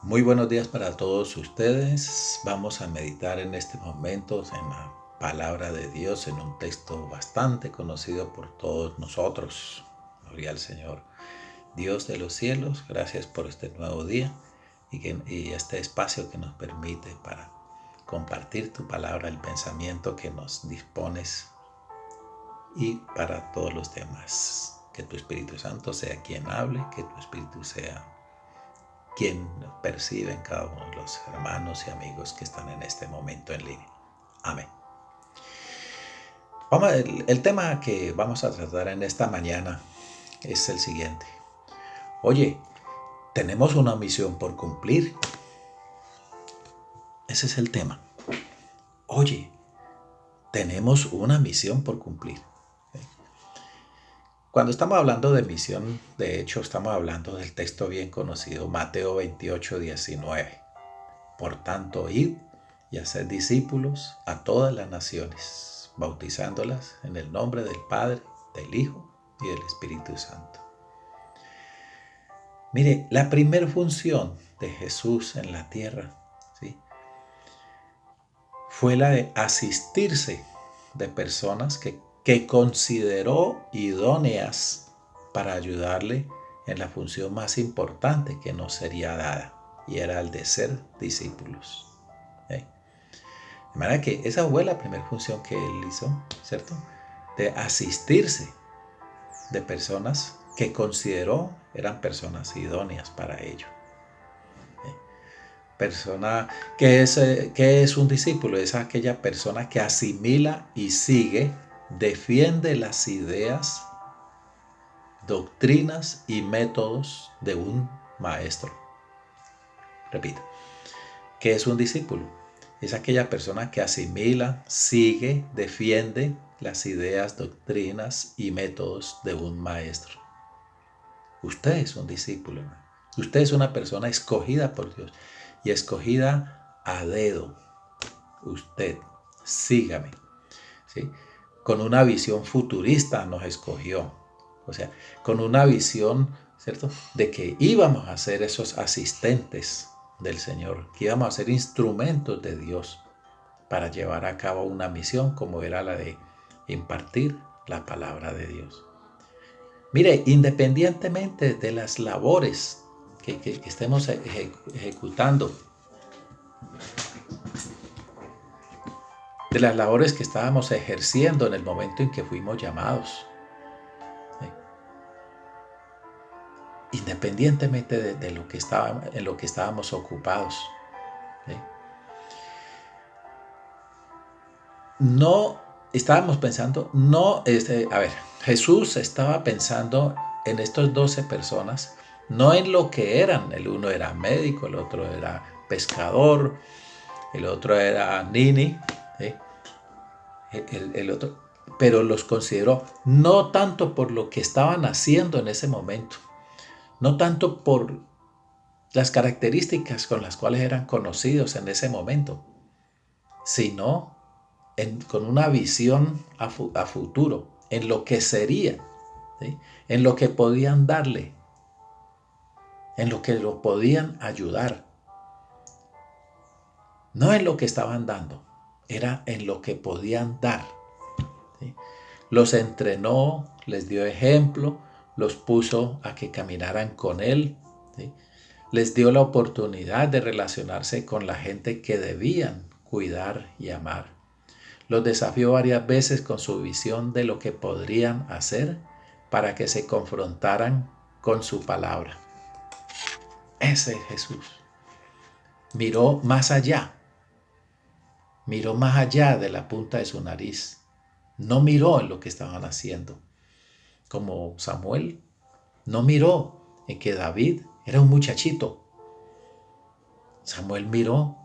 Muy buenos días para todos ustedes. Vamos a meditar en este momento en la palabra de Dios, en un texto bastante conocido por todos nosotros. Gloria al Señor. Dios de los cielos, gracias por este nuevo día y este espacio que nos permite para compartir tu palabra, el pensamiento que nos dispones y para todos los demás. Que tu Espíritu Santo sea quien hable, que tu Espíritu sea quien percibe en cada uno de los hermanos y amigos que están en este momento en línea. Amén. El tema que vamos a tratar en esta mañana es el siguiente. Oye, tenemos una misión por cumplir. Ese es el tema. Oye, tenemos una misión por cumplir. Cuando estamos hablando de misión, de hecho, estamos hablando del texto bien conocido, Mateo 28:19. Por tanto, id y haced discípulos a todas las naciones, bautizándolas en el nombre del Padre, del Hijo y del Espíritu Santo. Mire, la primera función de Jesús en la tierra, ¿sí?, fue la de asistirse de personas que consideró idóneas para ayudarle en la función más importante que nos sería dada, y era el de ser discípulos. De manera que esa fue la primera función que él hizo, ¿cierto? De asistirse de personas que consideró eran personas idóneas para ello. ¿Qué es un discípulo? Es aquella persona que asimila y sigue, defiende las ideas, doctrinas y métodos de un maestro. Repito, ¿qué es un discípulo? Es aquella persona que asimila, sigue, defiende las ideas, doctrinas y métodos de un maestro. Usted es un discípulo. Usted es una persona escogida por Dios y escogida a dedo. Usted, sígame. ¿Sí? Con una visión futurista nos escogió. O sea, con una visión, ¿cierto?, de que íbamos a ser esos asistentes del Señor, que íbamos a ser instrumentos de Dios para llevar a cabo una misión como era la de impartir la palabra de Dios. Mire, independientemente de las labores que estemos ejecutando, de las labores que estábamos ejerciendo en el momento en que fuimos llamados, independientemente de lo que en lo que estábamos ocupados, no estábamos pensando, Jesús estaba pensando en estos 12 personas, no en lo que eran. El uno era médico, el otro era pescador, el otro era nini, ¿sí?, el otro, pero los consideró no tanto por lo que estaban haciendo en ese momento, no tanto por las características con las cuales eran conocidos en ese momento, sino con una visión a futuro, en lo que sería, ¿sí?, en lo que podían darle, en lo que lo podían ayudar. No en lo que estaban dando, era en lo que podían dar. ¿Sí? Los entrenó, les dio ejemplo, los puso a que caminaran con él, ¿sí?, les dio la oportunidad de relacionarse con la gente que debían cuidar y amar. Los desafió varias veces con su visión de lo que podrían hacer para que se confrontaran con su palabra. Ese es Jesús. Miró más allá de la punta de su nariz. No miró en lo que estaban haciendo. Como Samuel, no miró en que David era un muchachito. Samuel miró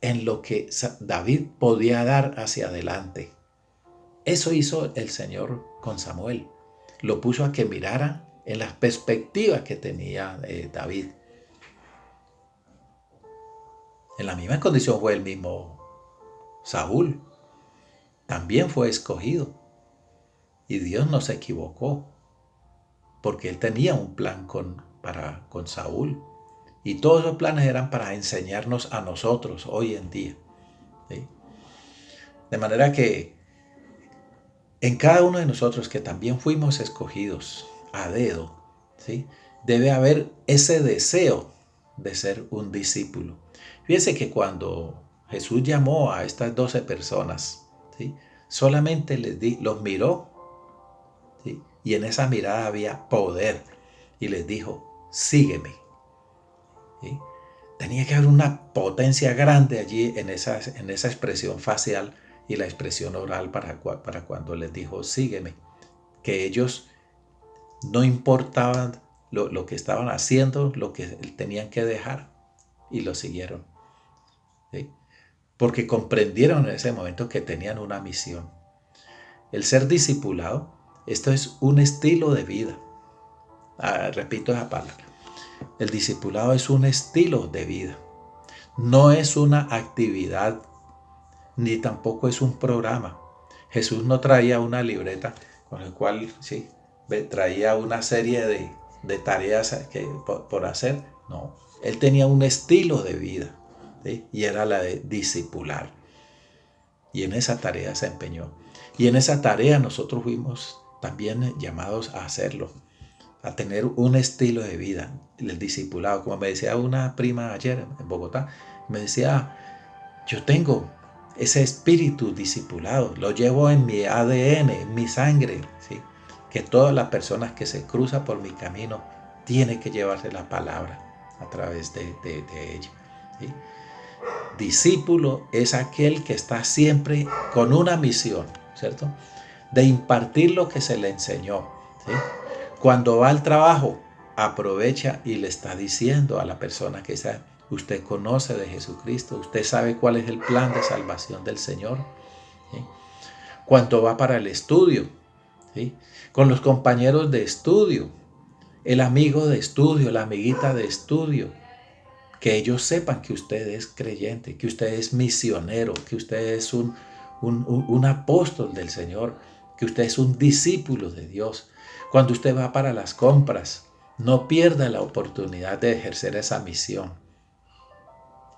en lo que David podía dar hacia adelante. Eso hizo el Señor con Samuel. Lo puso a que mirara en las perspectivas que tenía David. En la misma condición fue el mismo Saúl. También fue escogido. Y Dios no se equivocó, porque él tenía un plan con Saúl. Y todos esos planes eran para enseñarnos a nosotros hoy en día. ¿Sí? De manera que en cada uno de nosotros que también fuimos escogidos a dedo, ¿sí? Debe haber ese deseo de ser un discípulo. Fíjense que cuando Jesús llamó a estas 12 personas, ¿sí? Solamente los miró, ¿sí? Y en esa mirada había poder y les dijo, sígueme. ¿Sí? Tenía que haber una potencia grande allí en esa expresión facial y la expresión oral para cuando les dijo, sígueme. Que ellos no importaban lo que estaban haciendo, lo que tenían que dejar, y lo siguieron. ¿Sí? Porque comprendieron en ese momento que tenían una misión. El ser discipulado, esto es un estilo de vida. Repito esa palabra. El discipulado es un estilo de vida. No es una actividad, ni tampoco es un programa. Jesús no traía una libreta con la cual sí, traía una serie de tareas por hacer. No, él tenía un estilo de vida, ¿sí? Y era la de discipular. Y en esa tarea se empeñó. Y en esa tarea nosotros fuimos también llamados a hacerlo, a tener un estilo de vida, el discipulado. Como me decía una prima ayer en Bogotá, me decía, yo tengo ese espíritu discipulado, lo llevo en mi ADN, en mi sangre, ¿sí? Que todas las personas que se cruzan por mi camino tienen que llevarse la palabra a través de ella, ¿sí? Discípulo es aquel que está siempre con una misión, ¿cierto? De impartir lo que se le enseñó, ¿sí? Cuando va al trabajo, aprovecha y le está diciendo a la persona que está, usted conoce de Jesucristo, usted sabe cuál es el plan de salvación del Señor, ¿sí? Cuando va para el estudio, ¿sí? Con los compañeros de estudio, el amigo de estudio, la amiguita de estudio, que ellos sepan que usted es creyente, que usted es misionero, que usted es un apóstol del Señor, que usted es un discípulo de Dios. Cuando usted va para las compras, no pierda la oportunidad de ejercer esa misión.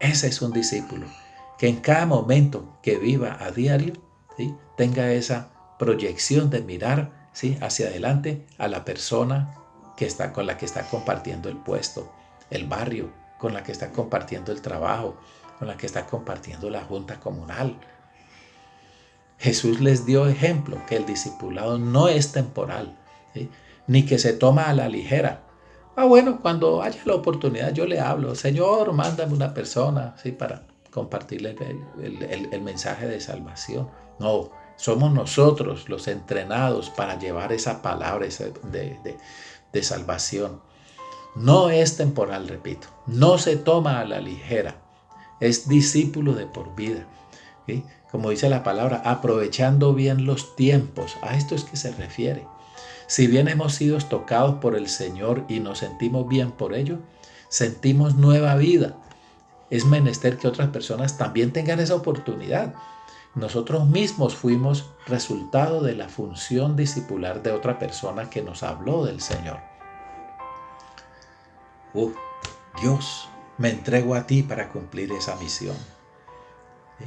Ese es un discípulo, que en cada momento que viva a diario, ¿sí? Tenga esa proyección de mirar, ¿sí? Hacia adelante a la persona con la que está compartiendo el puesto, el barrio, con la que está compartiendo el trabajo, con la que está compartiendo la junta comunal. Jesús les dio ejemplo que el discipulado no es temporal, ¿sí? Ni que se toma a la ligera. Bueno, cuando haya la oportunidad yo le hablo, Señor, mándame una persona, ¿sí? Para compartirle el mensaje de salvación. No, somos nosotros los entrenados para llevar esa palabra de salvación. No es temporal, repito, no se toma a la ligera, es discípulo de por vida, ¿sí? Como dice la palabra, aprovechando bien los tiempos, a esto es que se refiere. Si bien hemos sido tocados por el Señor y nos sentimos bien por ello, sentimos nueva vida. Es menester que otras personas también tengan esa oportunidad. Nosotros mismos fuimos resultado de la función discipular de otra persona que nos habló del Señor. Dios, me entrego a ti para cumplir esa misión. ¿Sí?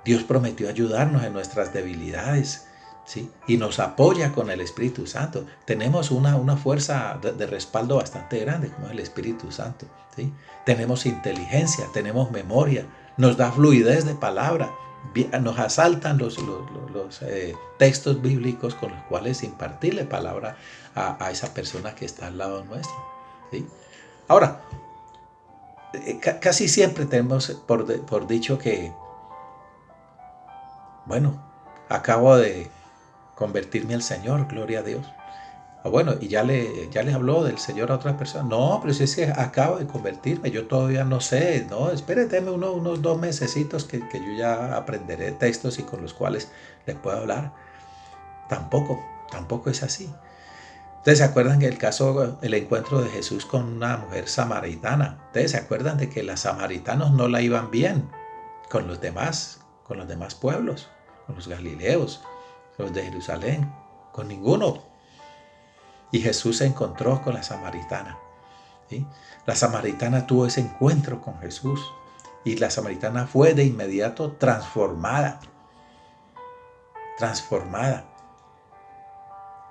Dios prometió ayudarnos en nuestras debilidades, ¿sí? Y nos apoya con el Espíritu Santo. Tenemos una fuerza de respaldo bastante grande, como es el Espíritu Santo, ¿sí? Tenemos inteligencia, tenemos memoria, nos da fluidez de palabra, nos asaltan los textos bíblicos con los cuales impartirle palabra a esa persona que está al lado nuestro, ¿sí? Ahora, casi siempre tenemos por dicho que, bueno, acabo de convertirme al Señor, gloria a Dios. Bueno, y ya le habló del Señor a otra persona. No, pero si es que acabo de convertirme, yo todavía no sé. No, espérate unos 2 mesecitos que yo ya aprenderé textos y con los cuales les puedo hablar. Tampoco es así. Ustedes se acuerdan que el encuentro de Jesús con una mujer samaritana. Ustedes se acuerdan de que los samaritanos no la iban bien con los demás pueblos, con los galileos, los de Jerusalén, con ninguno. Y Jesús se encontró con la samaritana. ¿sí? La samaritana tuvo ese encuentro con Jesús y la samaritana fue de inmediato transformada. Transformada.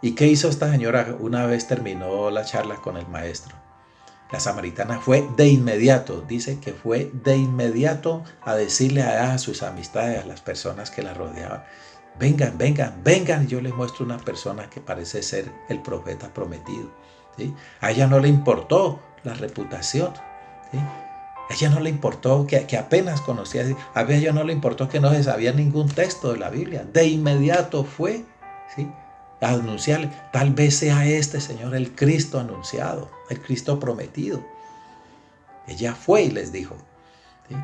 ¿Y qué hizo esta señora una vez terminó la charla con el maestro? La samaritana fue de inmediato, dice que fue de inmediato a decirle a sus amistades, a las personas que la rodeaban, vengan, vengan, vengan, yo les muestro una persona que parece ser el profeta prometido. ¿Sí? A ella no le importó la reputación, ¿sí? A ella no le importó que apenas conocía, a ella no le importó que no se sabía ningún texto de la Biblia, de inmediato fue, ¿sí?, a anunciarle, tal vez sea este Señor el Cristo anunciado, el Cristo prometido. Ella fue y les dijo, ¿sí?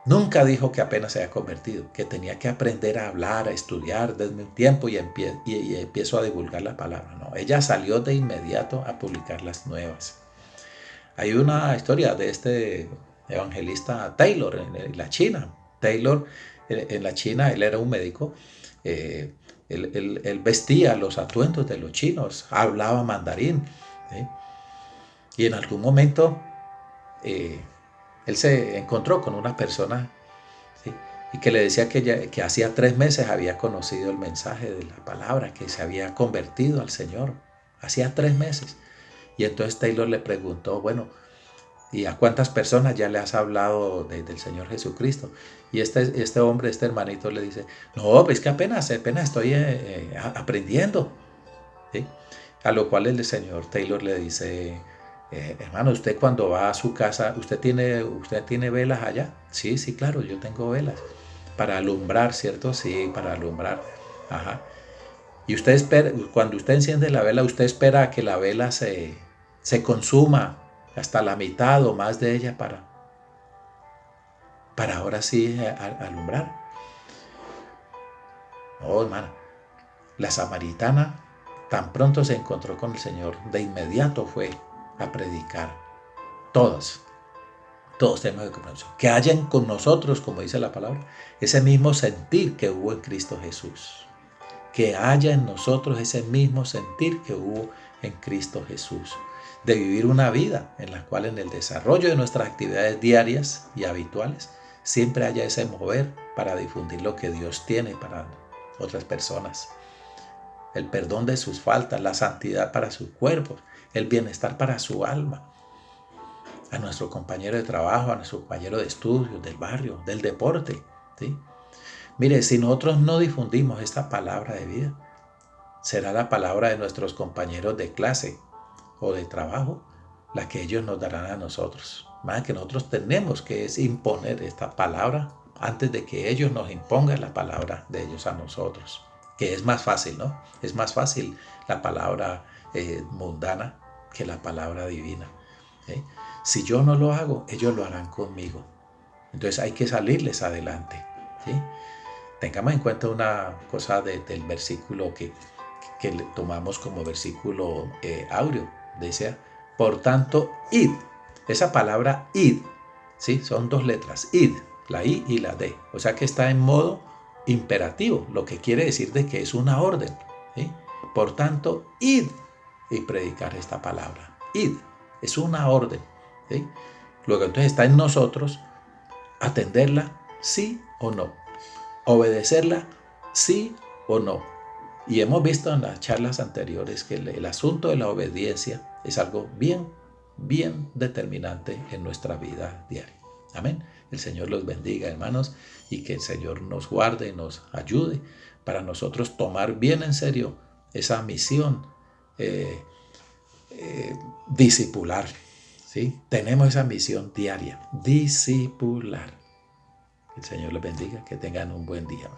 Nunca dijo que apenas se había convertido, que tenía que aprender a hablar, a estudiar, desde un tiempo y empiezo a divulgar la palabra. No, ella salió de inmediato a publicar las nuevas. Hay una historia de este evangelista Taylor en la China. Taylor en la China, él era un médico. Él vestía los atuendos de los chinos, hablaba mandarín, ¿sí? Y en algún momento él se encontró con una persona, ¿sí?, y que le decía que hacía 3 meses había conocido el mensaje de la palabra, que se había convertido al Señor. Hacía 3 meses. Y entonces Taylor le preguntó, bueno, ¿y a cuántas personas ya le has hablado del Señor Jesucristo? Y este hombre, este hermanito le dice, no, pues que apenas estoy aprendiendo, ¿sí? A lo cual el señor Taylor le dice, hermano, usted cuando va a su casa, ¿usted tiene velas allá? Sí, sí, claro, yo tengo velas. Para alumbrar, ¿cierto? Sí, para alumbrar. Ajá. Y usted espera, cuando usted enciende la vela, usted espera a que la vela se consuma hasta la mitad o más de ella para ahora sí alumbrar. No, hermana. La samaritana tan pronto se encontró con el Señor, de inmediato fue a predicar. Todos tenemos que conocer. Que hayan con nosotros, como dice la palabra, ese mismo sentir que hubo en Cristo Jesús. Que haya en nosotros ese mismo sentir que hubo en Cristo Jesús. De vivir una vida en la cual en el desarrollo de nuestras actividades diarias y habituales siempre haya ese mover para difundir lo que Dios tiene para otras personas. El perdón de sus faltas, la santidad para sus cuerpos, el bienestar para su alma. A nuestro compañero de trabajo, a nuestro compañero de estudio, del barrio, del deporte, ¿sí? Mire, si nosotros no difundimos esta palabra de vida, será la palabra de nuestros compañeros de clase o de trabajo la que ellos nos darán a nosotros. Más que nosotros tenemos que imponer esta palabra antes de que ellos nos impongan la palabra de ellos a nosotros. Que es más fácil, ¿no? Es más fácil la palabra mundana que la palabra divina, ¿sí? Si yo no lo hago, ellos lo harán conmigo. Entonces hay que salirles adelante, ¿sí? Tengamos en cuenta una cosa del versículo que le tomamos como versículo áureo. Dice, por tanto, id. Esa palabra id, ¿sí?, son 2 letras, id, la I y la D. O sea que está en modo imperativo, lo que quiere decir de que es una orden, ¿sí? Por tanto, id y predicar esta palabra. Id es una orden, ¿sí? Luego entonces está en nosotros atenderla sí o no, obedecerla sí o no. Y hemos visto en las charlas anteriores que el asunto de la obediencia es algo bien determinante en nuestra vida diaria. Amén. El Señor los bendiga, hermanos, y que el Señor nos guarde y nos ayude para nosotros tomar bien en serio esa misión discipular, ¿sí? Tenemos esa misión diaria, discipular. Que el Señor les bendiga, que tengan un buen día.